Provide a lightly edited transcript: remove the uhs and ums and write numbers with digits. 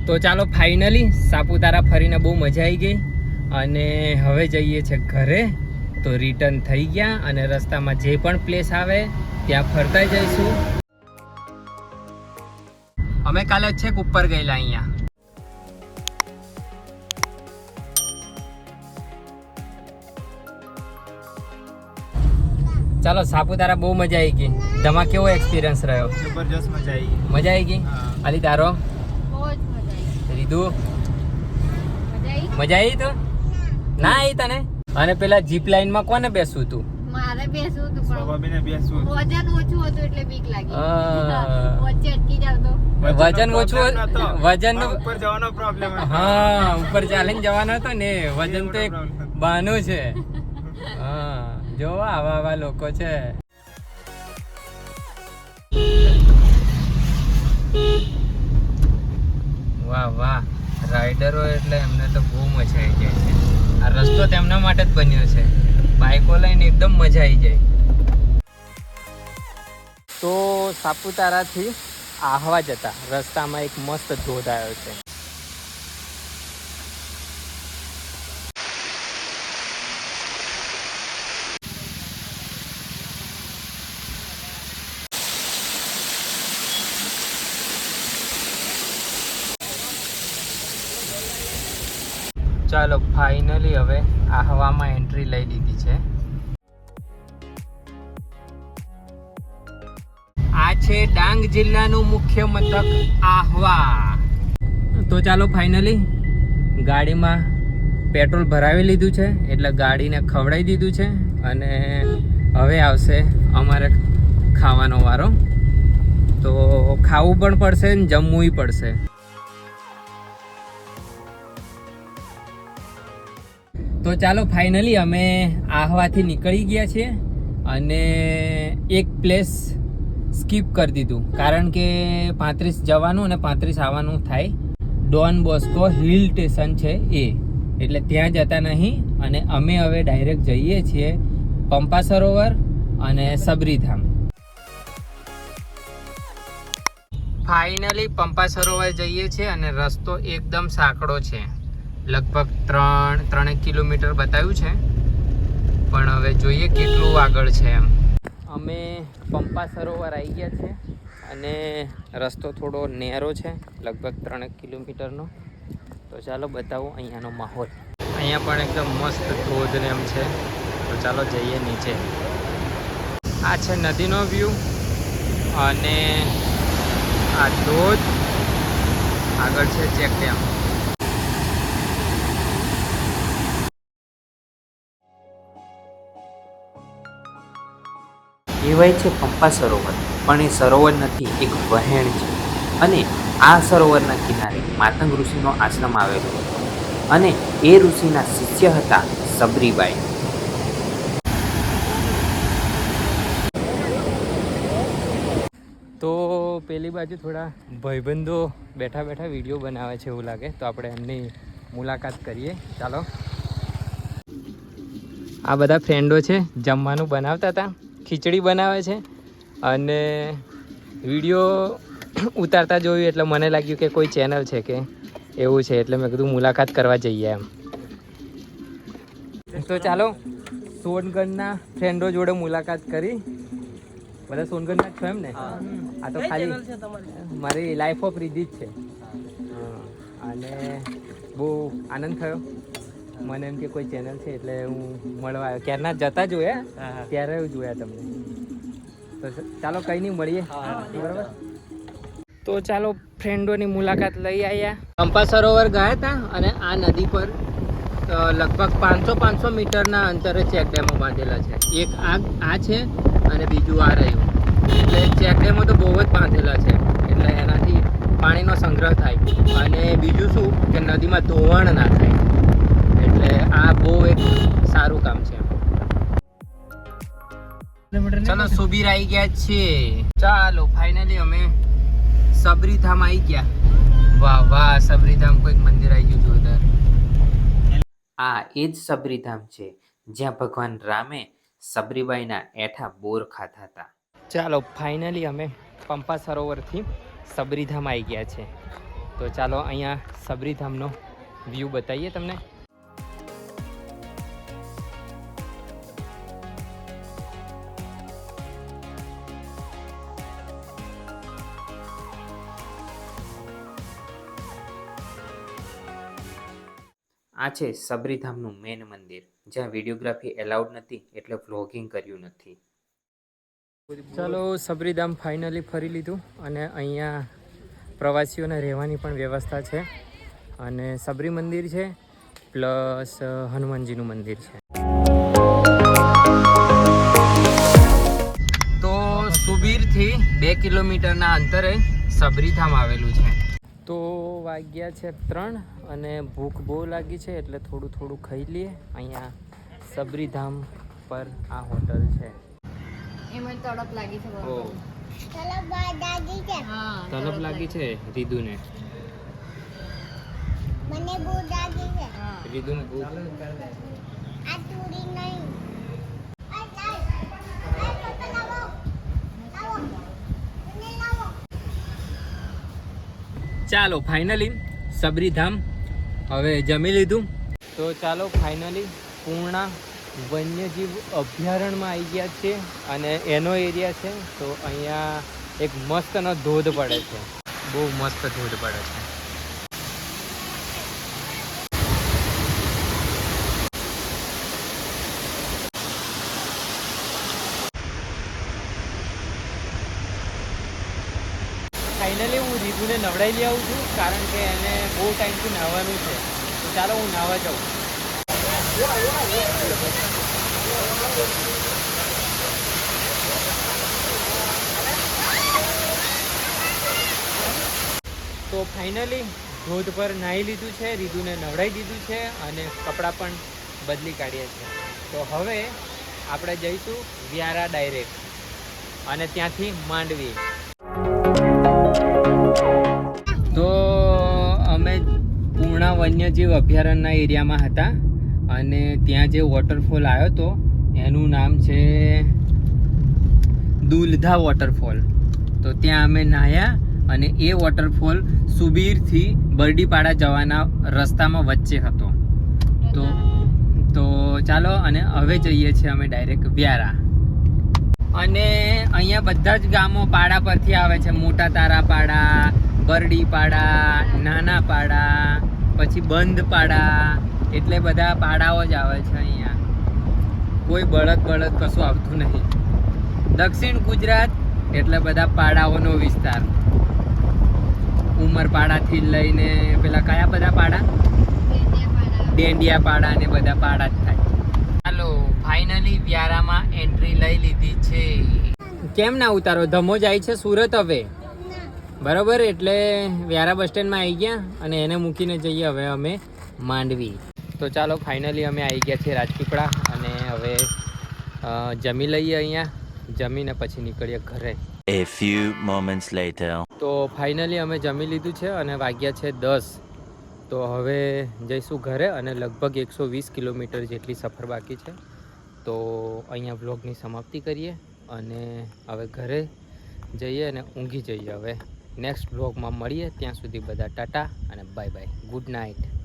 તો ચાલો ફાઇનલી સાપુતારા ફરીને બહુ મજા આવી ગઈ અને હવે જઈએ છે ઘરે. તો રિટર્ન થઈ ગયા અને રસ્તામાં જે પણ પ્લેસ આવે ત્યાં ફરતા જઈશું. અમે કાલે છેક ઉપર ગયેલા અહીંયા. ચાલો સાપુતારા બહુ મજા આવી ગઈ. તમારો કેવો એક્સપિરિયન્સ રહ્યો? જબરજસ્ત મજા આવી ગઈ. મજા આવી ગઈ. અલી તારો? રીધુ મજા આવી? તો ના આવી તને? અને પેલા જીપ લાઈન માં કોને બેસવું તું? મારે બેસવું તું સ્વાભાવિકને બેસવું. વજન ઓછું હતું એટલે બીક લાગી. વચ્ચે અટકી જાવ તો વજન ઓછું, વજન ઉપર જવાનો પ્રોબ્લેમ. હા, ઉપર ચાલીને જવાનો હતો ને. વજન તો એક બહાનું છે. હા, જો આવા લોકો છે. વાહ વાહ, રાઇડરો એટલે એમને તો બહુ મજા આવી જાય છે. આ રસ્તો તેમના માટે જ બન્યો છે. બાઇકો લઈને એકદમ મજા આવી જાય. તો સાપુતારાથી આહવા જતા રસ્તામાં એક મસ્ત ધોધ આવ્યો છે. ચાલો ફાઇનલી હવે આહવામાં એન્ટ્રી લઈ લીધી છે. આ છે ડાંગ જિલ્લાનું મુખ્ય મથક આહવા. તો ચાલો ફાઇનલી ગાડીમાં પેટ્રોલ ભરાવી લીધું છે એટલે ગાડીને ખવડાવી દીધું છે અને હવે આવશે અમારે ખાવાનો વારો. તો ખાવું પણ પડશે ને જમવું પડશે. તો ચાલો ફાઇનલી અમે આહવાથી નીકળી ગયા છીએ અને એક પ્લેસ સ્કીપ કરી દીધું કારણ કે 35 જવાનું અને 35 આવવાનું થાય. ડોન બોસ્કો હિલ સ્ટેશન છે એ, એટલે ત્યાં જતા નહીં અને અમે હવે ડાયરેક્ટ જઈએ છીએ પંપા સરોવર અને સબરીધામ. ફાઇનલી પંપા સરોવર જઈએ છીએ અને રસ્તો એકદમ સાંકડો છે. લગભગ 3 કિલોમીટર બતાવ્યું છે પણ હવે જોઈએ કેટલું આગળ છે એમ. અમે પંપા સરોવર આવી ગયા છે અને રસ્તો થોડો નેરો છે, લગભગ 3 કિલોમીટરનો. તો ચાલો બતાવું અહીંયાનો માહોલ. અહીંયા પણ એકદમ મસ્ત ધોધ ને એમ છે. તો ચાલો જઈએ નીચે. આ છે નદીનો વ્યૂ અને આ ધોધ, આગળ છે ચેક ડેમ. કહેવાય છે પંપા સરોવર, પણ એ સરોવર નથી, એક વહેણ છે. અને આ સરોવરના કિનારે માતંગ ઋષિનો આશ્રમ આવેલો હતો અને એ ઋષિના શિષ્ય હતા સબરીબાઈ. તો પેલી બાજુ થોડા ભાઈબંધો બેઠા બેઠા વિડીયો બનાવે છે એવું લાગે, તો આપણે એમની મુલાકાત કરીએ. ચાલો. આ બધા ફ્રેન્ડો છે, જમવાનું બનાવતા હતા. ખીચડી બનાવે છે અને વિડીયો ઉતારતા જોયું એટલે મને લાગ્યું કે કોઈ ચેનલ છે કે એવું છે, એટલે મેં કીધું મુલાકાત કરવા જઈએ એમ. તો ચાલો સોનગઢના ફ્રેન્ડો જોડે મુલાકાત કરી. બધા સોનગઢના જ છો એમ ને? આ તો ખાલી મારી લાઈફ ઓફ રીધી જ છે. અને બહુ આનંદ થયો મને એમ કે કોઈ ચેનલ છે એટલે હું મળવા આવ્યો. ક્યારના જતા જોયા ત્યારે જોયા તમને. તો ચાલો કંઈ નહીં, મળીએ બરાબર. તો ચાલો ફ્રેન્ડોની મુલાકાત લઈ આવ્યા. પંપા સરોવર ગયા હતા અને આ નદી પર લગભગ 500 મીટરના અંતરે ચેક ડેમો બાંધેલા છે. એક આ છે અને બીજું આ રહ્યું. એટલે ચેક ડેમો તો બહુ જ બાંધેલા છે એટલે એનાથી પાણીનો સંગ્રહ થાય અને બીજું શું કે નદીમાં ધોવાણ ના થાય. એટલે આ બહુ એક સારું કામ છે. ચાલો સુબીર આવી ગયા છે. ચાલો ફાઇનલી અમે સબરીધામ આવી ગયા. વાહ વાહ, સબરીધામ કોઈક મંદિર આવી ગયું જોરદાર. આ એ જ સબરીધામ છે જ્યાં ભગવાન રામે સબરીબાઈના એઠા બોર ખાધા હતા. ચાલો ફાઇનલી અમે પંપા સરોવરથી સબરીધામ આવી ગયા છે. તો ચાલો અહીંયા સબરીધામનો વ્યૂ બતાવીએ તમને. આ છે સબરીધામનું મેન મંદિર, જ્યાં વિડીયોગ્રાફી એલાઉડ નથી એટલે વ્લોગિંગ કર્યું નથી. ચાલો સબરીધામ ફાઇનલી ફરી લીધું અને અહીંયા પ્રવાસીઓને રહેવાની પણ વ્યવસ્થા છે અને સબરી મંદિર છે પ્લસ હનુમાનજીનું મંદિર છે. તો સુબીરથી 2 કિલોમીટરના અંતરે સબરીધામ આવેલું છે. તો વાગ્યા છે 3 અને ભૂખ બહુ લાગી છે એટલે થોડું થોડું ખાઈ લઈએ. અહીંયા સબરીધામ પર આ હોટલ છે. એમાં તડપ લાગી છે ઓ હા તલબ લાગી છે રીદુને. મને બહુ લાગી છે રીદુને બહુ આ ચૂડી નહીં ચાલો ફાઇનલી સબરીધામ હવે જમી લીધું. તો ચાલો ફાઇનલી પૂર્ણા વન્યજીવ અભયારણ્યમાં આવી ગયા છે અને એનો એરિયા છે. તો અહીંયા એક મસ્તનો ધોધ પડે છે, બહુ મસ્ત ધોધ પડે છે. ફાઇનલી હું રીતુને નવડાવી લઈ આવું છું કારણ કે એને બહુ ટાઈમથી નાહવાનું છે. તો ચાલો હું નાહવા જાઉં. તો ફાઇનલી ધોધ પર નાહી લીધું છે, રીતુને નવડાવી દીધું છે અને કપડાં પણ બદલી કાઢ્યા છે. તો હવે આપણે જઈશું વ્યારા ડાયરેક્ટ અને ત્યાંથી માંડવી. તો અમે પૂર્ણા વન્યજીવ અભયારણ્યના એરિયામાં હતા અને ત્યાં જે વોટરફોલ આવ્યો હતો એનું નામ છે દુલધા વોટરફોલ. તો ત્યાં અમે નાહ્યા અને એ વોટરફોલ સુબીરથી બરડીપાડા જવાના રસ્તામાં વચ્ચે હતો. તો ચાલો અને હવે જઈએ છીએ અમે ડાયરેક્ટ વ્યારા. અને અહીંયા બધા જ ગામો પાડા પરથી આવે છે. મોટા તારાપાડા, બરડીપાડા, નાના પાડા, પછી બંધ પાડા, એટલે બધા પાડાઓ જ આવે છે અહીંયા. કોઈ બળદ કશું આવતું નહીં. દક્ષિણ ગુજરાત એટલે બધા પાડાઓનો વિસ્તાર. ઉમરપાડાથી લઈને પેલા કયા બધા પાડા, ડેંડિયા પાડા ને બધા પાડા જ થાય. ચાલો ફાઇનલી વ્યારામાં એન્ટ્રી લઈ લીધી છે. કેમ ના ઉતારો? ધમો જાય છે સુરત હવે, બરાબર? એટલે વ્યારા બસ સ્ટેન્ડમાં આવી ગયા અને એને મૂકીને જઈએ હવે અમે માંડવી. તો ચાલો ફાઇનલી અમે આવી ગયા છીએ રાજપીપળા અને હવે જમી લઈએ અહીંયા. જમીને પછી નીકળીએ ઘરે. A few moments later. તો ફાઇનલી અમે જમી લીધું છે અને વાગ્યા છે 10. તો હવે જઈશું ઘરે અને લગભગ 120 કિલોમીટર જેટલી સફર બાકી છે. તો અહીંયા વ્લોગની સમાપ્તિ કરીએ અને હવે ઘરે જઈએ અને ઊંઘી જઈએ. હવે નેક્સ્ટ વ્લોગમાં મળીએ. ત્યાં સુધી બધા ટાટા અને બાય બાય. Good night.